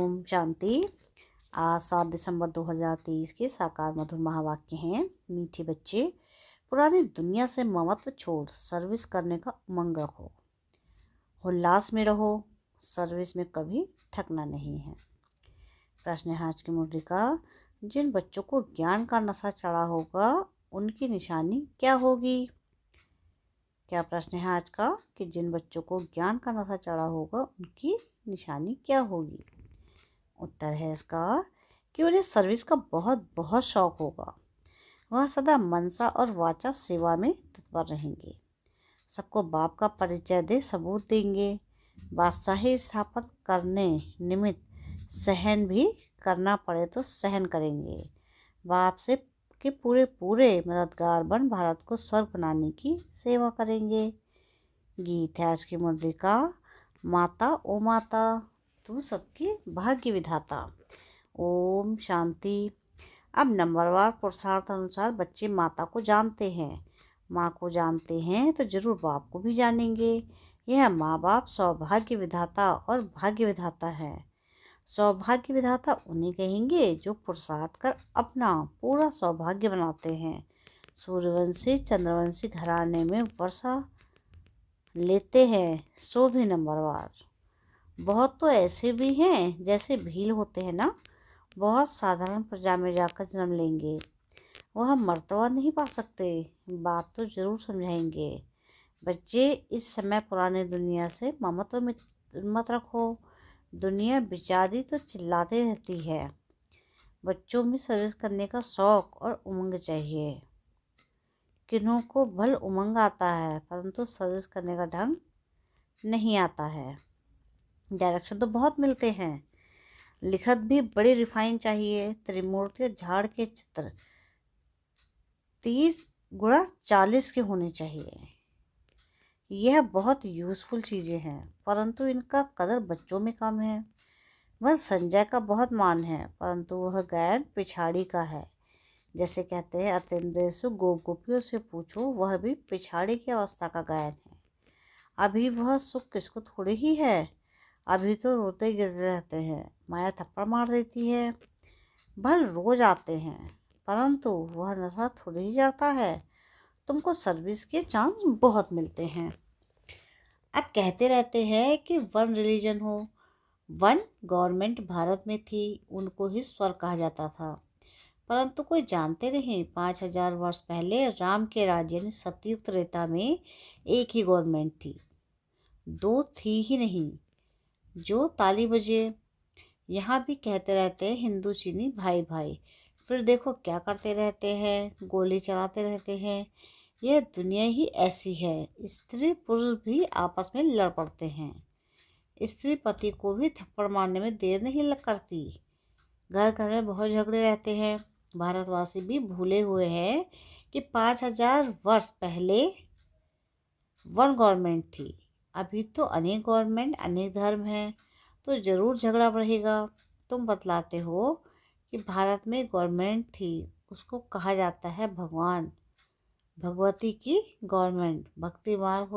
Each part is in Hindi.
ओम शांति। आज 7 दिसंबर 2023 के साकार मधुर महावाक्य हैं। मीठे बच्चे, पुरानी दुनिया से ममत्व छोड़ सर्विस करने का उमंग रखो। उल्लास में रहो, सर्विस में कभी थकना नहीं है। प्रश्न है आज की मुरली का, जिन बच्चों को ज्ञान का नशा चढ़ा होगा उनकी निशानी क्या होगी। क्या प्रश्न है आज का कि जिन बच्चों को ज्ञान का नशा चढ़ा होगा उनकी निशानी क्या होगी। उत्तर है इसका कि उन्हें सर्विस का बहुत बहुत शौक होगा। वह सदा मनसा और वाचा सेवा में तत्पर रहेंगे। सबको बाप का परिचय दे सबूत देंगे। बादशाही स्थापन करने निमित्त सहन भी करना पड़े तो सहन करेंगे। बाप से के पूरे पूरे मददगार बन भारत को स्वर्ग बनाने की सेवा करेंगे। गीत है आज की मुरली का, माता ओ माता तू सबकी भाग्य विधाता। ओम शांति। अब नंबरवार पुरुषार्थ अनुसार बच्चे माता को जानते हैं। माँ को जानते हैं तो जरूर बाप को भी जानेंगे। यह माँ बाप सौभाग्य विधाता और भाग्य विधाता है। सौभाग्य विधाता उन्हें कहेंगे जो पुरुषार्थ कर अपना पूरा सौभाग्य बनाते हैं। सूर्यवंशी चंद्रवंशी घराने में वर्षा लेते हैं, सो भी नंबरवार। बहुत तो ऐसे भी हैं जैसे भील होते हैं ना, बहुत साधारण प्रजा में जाकर जन्म लेंगे। वह मर्तबा नहीं पा सकते, बात तो जरूर समझाएंगे। बच्चे इस समय पुराने दुनिया से ममत्व मत रखो। दुनिया बेचारी तो चिल्लाती रहती है। बच्चों में सर्विस करने का शौक और उमंग चाहिए। किन्हों को भल उमंग आता है परंतु सर्विस करने का ढंग नहीं आता है। डायरेक्शन तो बहुत मिलते हैं, लिखत भी बड़ी रिफाइन चाहिए। त्रिमूर्ति झाड़ के चित्र 30x40 के होने चाहिए। यह बहुत यूज़फुल चीज़ें हैं परंतु इनका कदर बच्चों में कम है। वह संजय का बहुत मान है परंतु वह गायन पिछाड़ी का है। जैसे कहते हैं अतेंद्रेशु गोप गोपियों से पूछो, वह भी पिछाड़ी की अवस्था का गायन है। अभी वह सुख किसको थोड़ी ही है, अभी तो रोते गिरते रहते हैं। माया थप्पड़ मार देती है। भल रोज आते हैं परंतु वह नशा थोड़ी ही जाता है। तुमको सर्विस के चांस बहुत मिलते हैं। अब कहते रहते हैं कि वन रिलीजन हो, वन गवर्नमेंट भारत में थी, उनको ही स्वर्ग कहा जाता था। परंतु कोई जानते नहीं 5000 वर्ष पहले राम के राज्य ने सतयुग त्रेता में एक ही गवर्नमेंट थी, दो थी ही नहीं। जो ताली बजे। यहाँ भी कहते रहते हैं हिंदू चीनी भाई भाई, फिर देखो क्या करते रहते हैं, गोली चलाते रहते हैं। यह दुनिया ही ऐसी है। स्त्री पुरुष भी आपस में लड़ पड़ते हैं। स्त्री पति को भी थप्पड़ मारने में देर नहीं लग करती। घर घर में बहुत झगड़े रहते हैं। भारतवासी भी भूले हुए हैं कि 5000 वर्ष पहले वन गवर्नमेंट थी। अभी तो अनेक गवर्नमेंट अनेक धर्म हैं, तो ज़रूर झगड़ा बढ़ेगा। तुम बतलाते हो कि भारत में गवर्नमेंट थी, उसको कहा जाता है भगवान भगवती की गवर्नमेंट। भक्ति मार्ग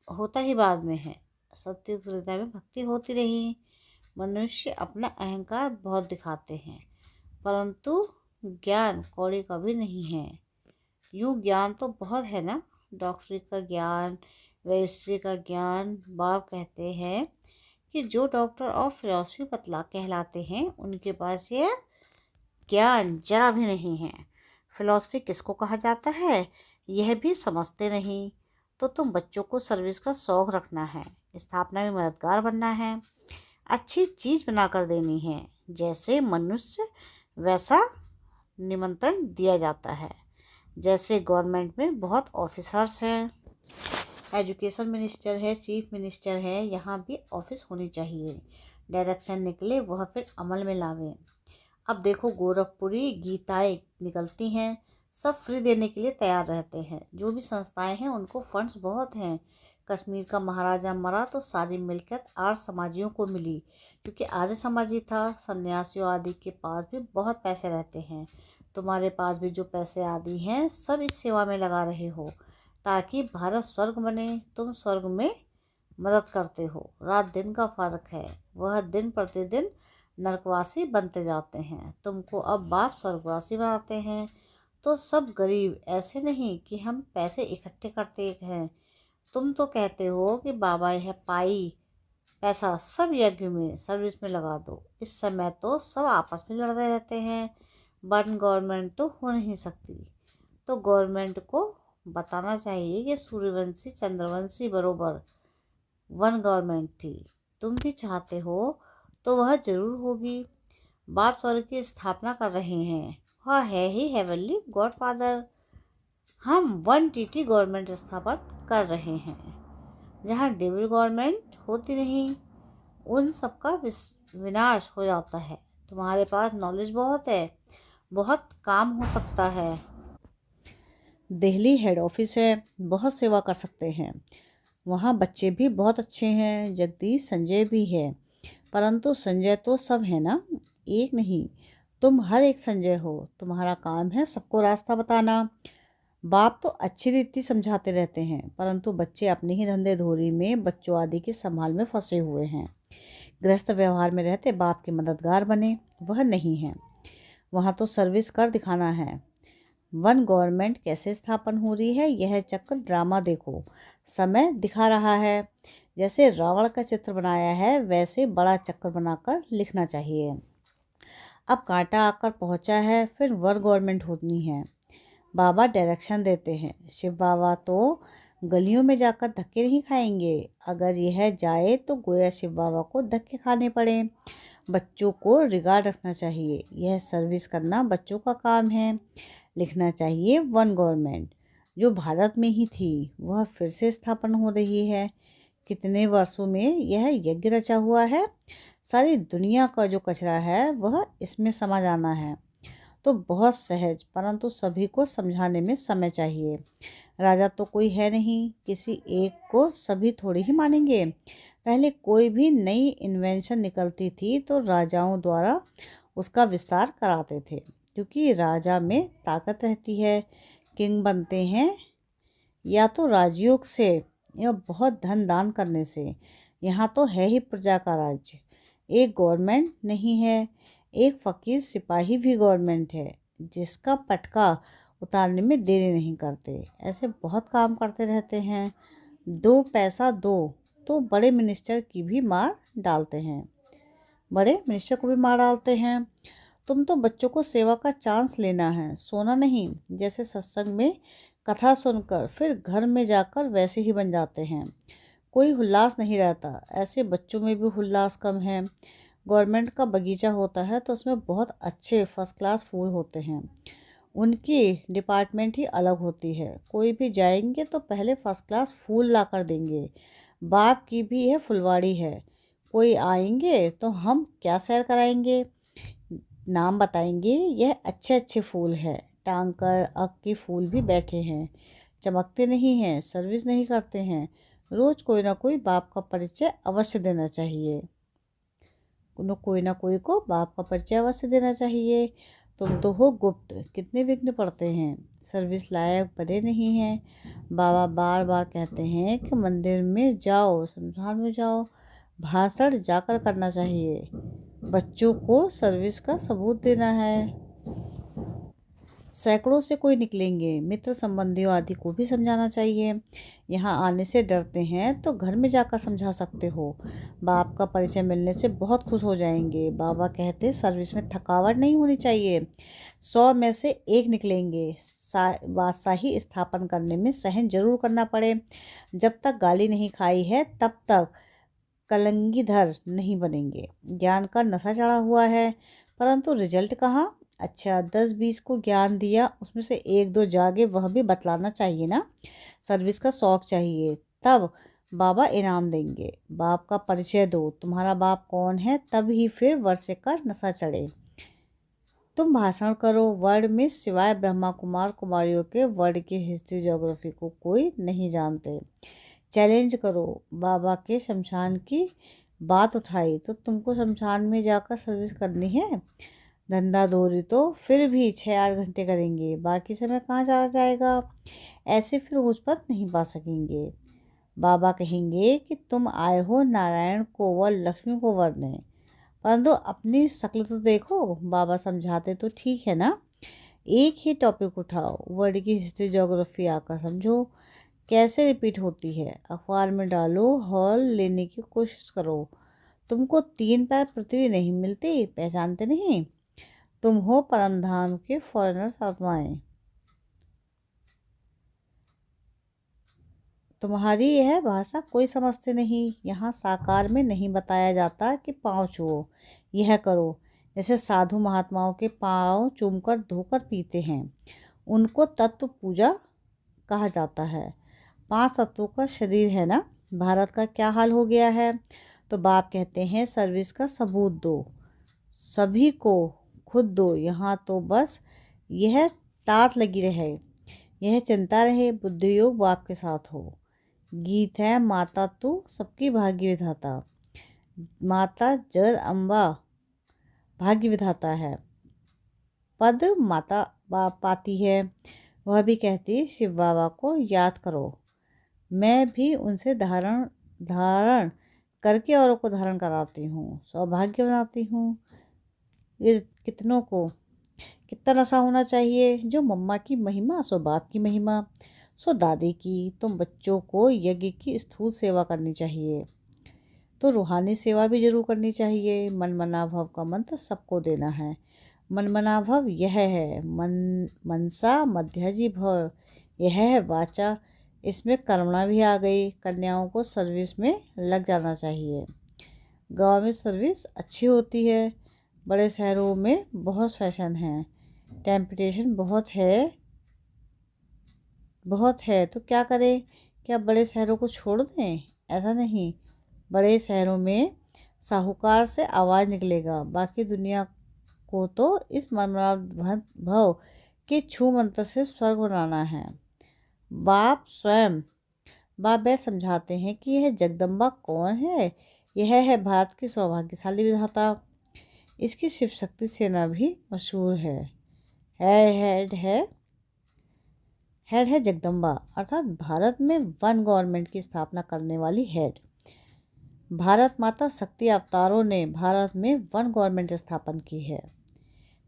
होता ही बाद में है। सत्युग त्रेता में भक्ति होती रही। मनुष्य अपना अहंकार बहुत दिखाते हैं परंतु ज्ञान कौड़ी का भी नहीं है। यूँ ज्ञान तो बहुत है ना, डॉक्टरी का ज्ञान, रजिस्ट्री का ज्ञान। बाप कहते हैं कि जो डॉक्टर और फिलॉसफी बतला कहलाते हैं उनके पास यह ज्ञान जरा भी नहीं है। फिलॉसफी किसको कहा जाता है यह भी समझते नहीं। तो तुम बच्चों को सर्विस का शौक रखना है, स्थापना में मददगार बनना है, अच्छी चीज़ बनाकर देनी है। जैसे मनुष्य वैसा निमंत्रण दिया जाता है। जैसे गवर्नमेंट में बहुत ऑफिसर्स हैं, एजुकेशन मिनिस्टर है, चीफ मिनिस्टर है, यहाँ भी ऑफिस होनी चाहिए। डायरेक्शन निकले वह फिर अमल में लावें। अब देखो गोरखपुरी गीताएँ निकलती हैं, सब फ्री देने के लिए तैयार रहते हैं। जो भी संस्थाएं हैं उनको फंड्स बहुत हैं। कश्मीर का महाराजा मरा तो सारी मिल्कियत आर्य समाजियों को मिली, क्योंकि आर्य समाजी था। सन्यासियों आदि के पास भी बहुत पैसे रहते हैं। तुम्हारे पास भी जो पैसे आदि हैं सब इस सेवा में लगा रहे हो ताकि भारत स्वर्ग बने। तुम स्वर्ग में मदद करते हो। रात दिन का फर्क है, वह दिन प्रतिदिन नरकवासी बनते जाते हैं। तुमको अब बाप स्वर्गवासी बनाते हैं। तो सब गरीब ऐसे नहीं कि हम पैसे इकट्ठे करते हैं। तुम तो कहते हो कि बाबा यह पैसा सब यज्ञ में सर्विस में लगा दो। इस समय तो सब आपस में लड़ते रहते हैं। वन गवर्नमेंट तो हो नहीं सकती। तो गवर्नमेंट को बताना चाहिए कि सूर्यवंशी चंद्रवंशी बरोबर वन गवर्नमेंट थी। तुम भी चाहते हो तो वह जरूर होगी। बाप स्वर्ग की स्थापना कर रहे हैं, वह है ही हेवनली गॉडफादर। हम वन टीटी गवर्नमेंट स्थापन कर रहे हैं, जहाँ डेविल गवर्नमेंट होती नहीं। उन सबका विनाश हो जाता है। तुम्हारे पास नॉलेज बहुत है, बहुत काम हो सकता है। दिल्ली हेड ऑफिस है, बहुत सेवा कर सकते हैं। वहाँ बच्चे भी बहुत अच्छे हैं, जगदीश संजय भी है। परंतु संजय तो सब है ना, एक नहीं। तुम हर एक संजय हो। तुम्हारा काम है सबको रास्ता बताना। बाप तो अच्छी रीति समझाते रहते हैं, परंतु बच्चे अपने ही धंधे धोरी में बच्चों आदि की संभाल में फंसे हुए हैं। गृहस्थ व्यवहार में रहते बाप के मददगार बने, वह नहीं है। वहाँ तो सर्विस कर दिखाना है। वन गवर्नमेंट कैसे स्थापन हो रही है, यह चक्र ड्रामा देखो, समय दिखा रहा है। जैसे रावण का चित्र बनाया है, वैसे बड़ा चक्र बनाकर लिखना चाहिए। अब कांटा आकर पहुंचा है, फिर वन गवर्नमेंट होनी है। बाबा डायरेक्शन देते हैं। शिव बाबा तो गलियों में जाकर धक्के नहीं खाएंगे। अगर यह जाए तो गोया शिव बाबा को धक्के खाने पड़े। बच्चों को रिगार्ड रखना चाहिए, यह सर्विस करना बच्चों का काम है। लिखना चाहिए वन गवर्नमेंट जो भारत में ही थी, वह फिर से स्थापन हो रही है। कितने वर्षों में यह यज्ञ रचा हुआ है। सारी दुनिया का जो कचरा है वह इसमें समा जाना है। तो बहुत सहज, परंतु सभी को समझाने में समय चाहिए। राजा तो कोई है नहीं, किसी एक को सभी थोड़ी ही मानेंगे। पहले कोई भी नई इन्वेंशन निकलती थी तो राजाओं द्वारा उसका विस्तार कराते थे, क्योंकि राजा में ताकत रहती है। किंग बनते हैं या तो राजयोग से या बहुत धन दान करने से। यहाँ तो है ही प्रजा का राज्य। एक गवर्नमेंट नहीं है, एक फकीर सिपाही भी गवर्नमेंट है, जिसका पटका उतारने में देरी नहीं करते। ऐसे बहुत काम करते रहते हैं। 2 पैसा दो तो बड़े मिनिस्टर की भी मार डालते हैं, बड़े मिनिस्टर को भी मार डालते हैं। तुम तो बच्चों को सेवा का चांस लेना है, सोना नहीं। जैसे सत्संग में कथा सुनकर फिर घर में जाकर वैसे ही बन जाते हैं। कोई उल्लास नहीं रहता, ऐसे बच्चों में भी उल्लास कम है। गवर्नमेंट का बगीचा होता है तो उसमें बहुत अच्छे फर्स्ट क्लास फूल होते हैं। उनकी डिपार्टमेंट ही अलग होती है। कोई भी जाएंगे तो पहले फर्स्ट क्लास फूल ला कर देंगे। बाप की भी यह फुलवाड़ी है। कोई आएंगे तो हम क्या सैर कराएंगे, नाम बताएंगे, यह अच्छे अच्छे फूल है। टांग कर अक के फूल भी बैठे हैं, चमकते नहीं हैं, सर्विस नहीं करते हैं। रोज़ कोई ना कोई बाप का परिचय अवश्य देना चाहिए। कोई ना कोई को बाप का परिचय अवश्य देना चाहिए। तुम तो हो गुप्त, कितने विघ्न पड़ते हैं, सर्विस लायक बने नहीं हैं। बाबा बार बार कहते हैं कि मंदिर में जाओ, शमशान में जाओ, भाषण जाकर करना चाहिए। बच्चों को सर्विस का सबूत देना है। सैकड़ों से कोई निकलेंगे, मित्र संबंधियों आदि को भी समझाना चाहिए। यहाँ आने से डरते हैं तो घर में जाकर समझा सकते हो। बाप का परिचय मिलने से बहुत खुश हो जाएंगे। बाबा कहते सर्विस में थकावट नहीं होनी चाहिए। 100 में से 1 निकलेंगे। बादशाही स्थापन करने में सहन जरूर करना पड़े। जब तक गाली नहीं खाई है तब तक कलंगीधर नहीं बनेंगे। ज्ञान का नशा चढ़ा हुआ है, परंतु रिजल्ट कहाँ। अच्छा 10-20 को ज्ञान दिया, उसमें से 1-2 जागे, वह भी बतलाना चाहिए ना। सर्विस का शौक चाहिए, तब बाबा इनाम देंगे। बाप का परिचय दो, तुम्हारा बाप कौन है, तब ही फिर वर्षे का नशा चढ़े। तुम भाषण करो वर्ड में, सिवाय ब्रह्मा कुमार कुमारियों के वर्ड की हिस्ट्री ज्योग्राफी को कोई नहीं जानते। चैलेंज करो। बाबा के शमशान की बात उठाई तो तुमको शमशान में जाकर सर्विस करनी है। धंधा धोरी तो फिर भी 6-8 घंटे करेंगे, बाकी समय कहाँ चला जाएगा। ऐसे फिर उस पर नहीं पा सकेंगे। बाबा कहेंगे कि तुम आए हो नारायण को व लक्ष्मी को वरने, परंतु अपनी शक्ल तो देखो। बाबा समझाते तो ठीक है ना, एक ही टॉपिक उठाओ, वर्ड की हिस्ट्री ज्योग्राफी आकर समझो, कैसे रिपीट होती है, अखबार में डालो, हॉल लेने की कोशिश करो। तुमको 3 पैर पृथ्वी नहीं मिलती, पहचानते नहीं? तुम हो परमधाम के फॉरेनर्स आत्माएं। तुम्हारी यह भाषा कोई समझते नहीं। यहाँ साकार में नहीं बताया जाता कि पाँव छुओ, यह करो। जैसे साधु महात्माओं के पाँव चूमकर धोकर पीते हैं, उनको तत्व पूजा कहा जाता है। 5 तत्वों का शरीर है ना। भारत का क्या हाल हो गया है? तो बाप कहते हैं सर्विस का सबूत दो, सभी को खुद दो। यहाँ तो बस यह तात लगी रहे, यह चिंता रहे, बुद्धि योग बाप के साथ हो। गीत है माता तू सबकी भाग्य विधाता, माता जगद अम्बा भाग्य विधाता है। पद माता पाती है, वह भी कहती शिव बाबा को याद करो। मैं भी उनसे धारण करके औरों को धारण कराती हूँ, सौभाग्य बनाती हूँ। ये कितना नशा होना चाहिए? जो मम्मा की महिमा सो बाप की महिमा, सो दादी की। तुम बच्चों को यज्ञ की स्थूल सेवा करनी चाहिए, तो रूहानी सेवा भी जरूर करनी चाहिए। मन मना भव का मंत्र सबको देना है। मन मना भव यह है, मनसा मध्याजी भव यह है वाचा। इसमें कर्मणा भी आ गई। कन्याओं को सर्विस में लग जाना चाहिए। गांव में सर्विस अच्छी होती है, बड़े शहरों में बहुत फैशन है, टेम्पटेशन बहुत है तो क्या करें? क्या बड़े शहरों को छोड़ दें? ऐसा नहीं, बड़े शहरों में साहूकार से आवाज़ निकलेगा। बाकी दुनिया को तो इस मनमना भव के छू मंत्र से स्वर्ग बनाना है। बाप बैठ समझाते हैं कि यह जगदम्बा कौन है। यह है भारत की सौभाग्यशाली विधाता। इसकी शिव शक्ति सेना भी मशहूर है। हेड है जगदम्बा, अर्थात भारत में वन गवर्नमेंट की स्थापना करने वाली हेड। भारत माता शक्ति अवतारों ने भारत में वन गवर्नमेंट स्थापन की है,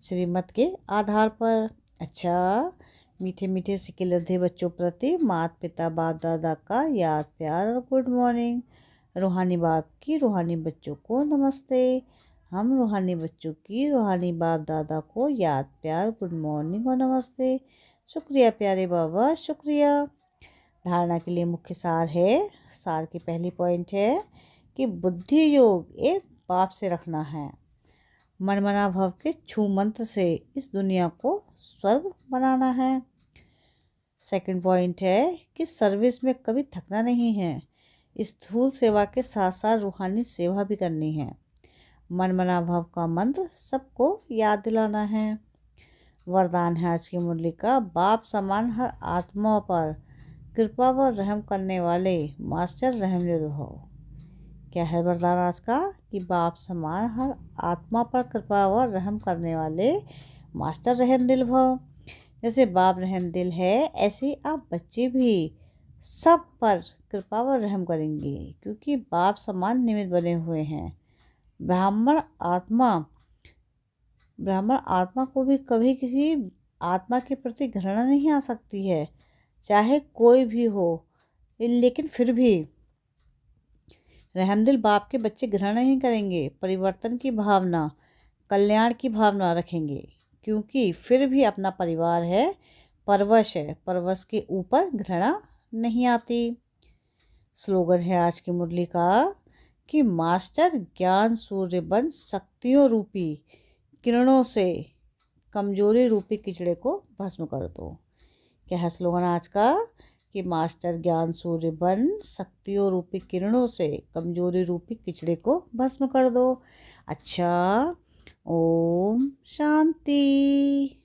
श्रीमत के आधार पर। अच्छा, मीठे मीठे सिकिलधे बच्चों प्रति माता पिता बाप दादा का याद प्यार और गुड मॉर्निंग। रूहानी बाप की रूहानी बच्चों को नमस्ते। हम रूहानी बच्चों की रूहानी बाप दादा को याद प्यार गुड मॉर्निंग और नमस्ते। शुक्रिया प्यारे बाबा, शुक्रिया। धारणा के लिए मुख्य सार है। सार की पहली पॉइंट है कि बुद्धि योग एक बाप से रखना है। मनमना भव के छू मंत्र से इस दुनिया को स्वर्ग बनाना है। सेकंड पॉइंट है कि सर्विस में कभी थकना नहीं है। स्थूल सेवा के साथ साथ रूहानी सेवा भी करनी है। मनमना भव का मंत्र सबको याद दिलाना है। वरदान है आज की मुरली का, बाप समान हर आत्मा पर कृपा व रहम करने वाले मास्टर रहमदिल भव। क्या है वरदान आज का? कि बाप समान हर आत्मा पर कृपा व रहम करने वाले मास्टर रहमदिल भव। जैसे बाप रहमदिल है, ऐसे ही आप बच्चे भी सब पर कृपा व रहम करेंगे, क्योंकि बाप समान निमित्त बने हुए हैं। ब्राह्मण आत्मा को भी कभी किसी आत्मा के प्रति घृणा नहीं आ सकती है, चाहे कोई भी हो। लेकिन फिर भी रहमदिल बाप के बच्चे घृणा नहीं करेंगे, परिवर्तन की भावना, कल्याण की भावना रखेंगे, क्योंकि फिर भी अपना परिवार है, परवश है। परवश के ऊपर घृणा नहीं आती। स्लोगन है आज की मुरली का कि मास्टर ज्ञान सूर्य बन शक्तियों रूपी किरणों से कमजोरी रूपी किचड़े को भस्म कर दो। क्या है स्लोगन आज का? कि मास्टर ज्ञान सूर्य बन शक्तियों रूपी किरणों से कमजोरी रूपी किचड़े को भस्म कर दो। अच्छा, ओम शांति।